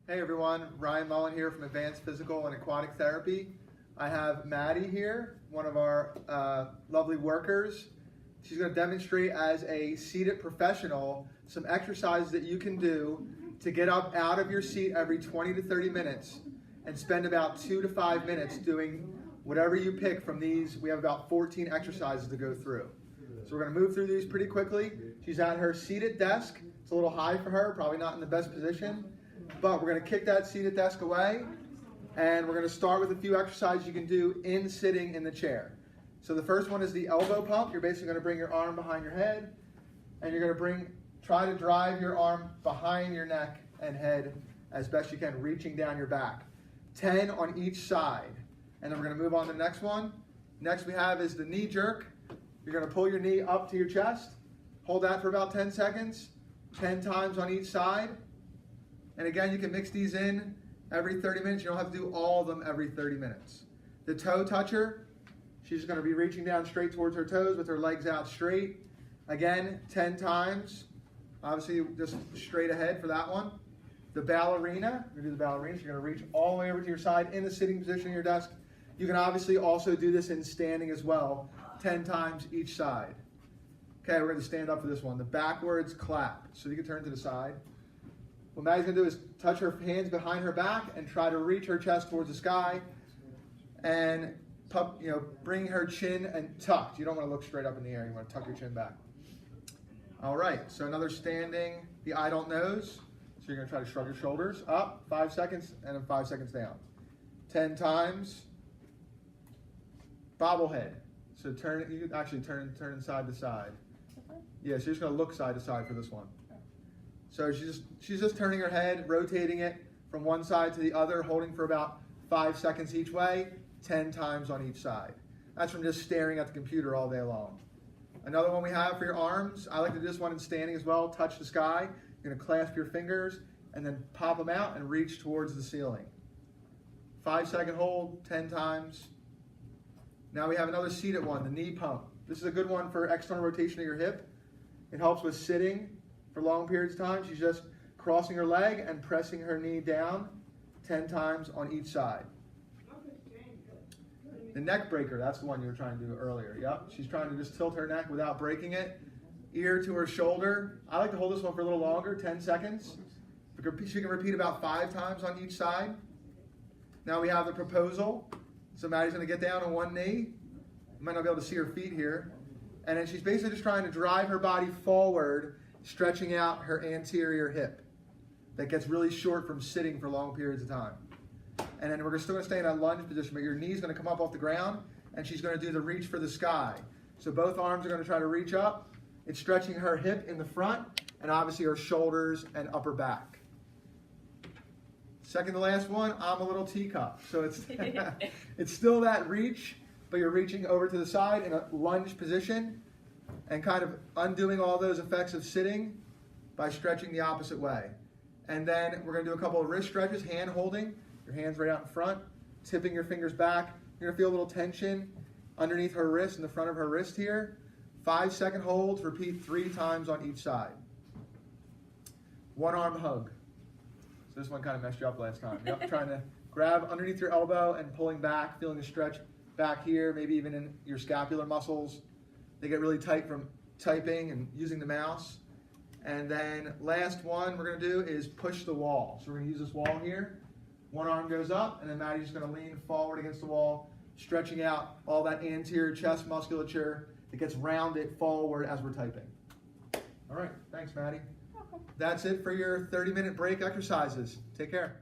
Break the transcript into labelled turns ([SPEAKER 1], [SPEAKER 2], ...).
[SPEAKER 1] Hey everyone, Ryan Mullen here from Advanced Physical and Aquatic Therapy. I have Maddie here, one of our lovely workers. She's going to demonstrate as a seated professional some exercises that you can do to get up out of your seat every 20 to 30 minutes and spend about 2 to 5 minutes doing whatever you pick from these. We have about 14 exercises to go through. So we're going to move through these pretty quickly. She's at her seated desk. It's a little high for her, probably not in the best position. But we're going to kick that seated desk away, and we're going to start with a few exercises you can do in sitting in the chair. So the first one is the elbow pump. You're basically going to bring your arm behind your head, and you're going to try to drive your arm behind your neck and head as best you can, reaching down your back. 10 on each side. And then we're going to move on to the next one. Next we have is the knee jerk. You're going to pull your knee up to your chest. Hold that for about 10 seconds, 10 times on each side. And again, you can mix these in every 30 minutes. You don't have to do all of them every 30 minutes. The toe toucher, she's going to be reaching down straight towards her toes with her legs out straight. Again, 10 times. Obviously, just straight ahead for that one. The ballerina, you're going to do the ballerina. So you're going to reach all the way over to your side in the sitting position of your desk. You can obviously also do this in standing as well, 10 times each side. Okay, we're going to stand up for this one. The backwards clap. So you can turn to the side. What Maddie's going to do is touch her hands behind her back and try to reach her chest towards the sky and bring her chin and tucked. You don't want to look straight up in the air. You want to tuck your chin back. All right, so another standing, the I don't knows. So you're going to try to shrug your shoulders up, 5 seconds, and then 5 seconds down. 10 times. Bobblehead. So you can actually turn side to side. Yeah, so you're just going to look side to side for this one. So she's just turning her head, rotating it from one side to the other, holding for about 5 seconds each way, 10 times on each side. That's from just staring at the computer all day long. Another one we have for your arms, I like to do this one in standing as well. Touch the sky. You're going to clasp your fingers and then pop them out and reach towards the ceiling. 5-second hold, 10 times. Now we have another seated one, the knee pump. This is a good one for external rotation of your hip. It helps with sitting for long periods of time. She's just crossing her leg and pressing her knee down 10 times on each side. The neck breaker, that's the one you were trying to do earlier. Yep, she's trying to just tilt her neck without breaking it. Ear to her shoulder. I like to hold this one for a little longer, 10 seconds. She can repeat about 5 times on each side. Now we have the proposal. So Maddie's going to get down on one knee. You might not be able to see her feet here. And then she's basically just trying to drive her body forward, stretching out her anterior hip. That gets really short from sitting for long periods of time. And then we're still going to stay in that lunge position, but your knee's going to come up off the ground, and she's going to do the reach for the sky. So both arms are going to try to reach up. It's stretching her hip in the front, and obviously her shoulders and upper back. Second to last one, I'm a little teacup. So it's still that reach, but you're reaching over to the side in a lunge position and kind of undoing all those effects of sitting by stretching the opposite way. And then we're going to do a couple of wrist stretches, hand holding, your hands right out in front, tipping your fingers back. You're going to feel a little tension underneath her wrist, in the front of her wrist here. 5-second holds, repeat 3 times on each side. One arm hug. So this one kind of messed you up last time. Yep, trying to grab underneath your elbow and pulling back, feeling the stretch back here, maybe even in your scapular muscles. They get really tight from typing and using the mouse. And then last one we're going to do is push the wall. So we're going to use this wall here. One arm goes up, and then Maddie's going to lean forward against the wall, stretching out all that anterior chest musculature that gets rounded forward as we're typing. All right, thanks, Maddie. That's it for your 30-minute break exercises. Take care.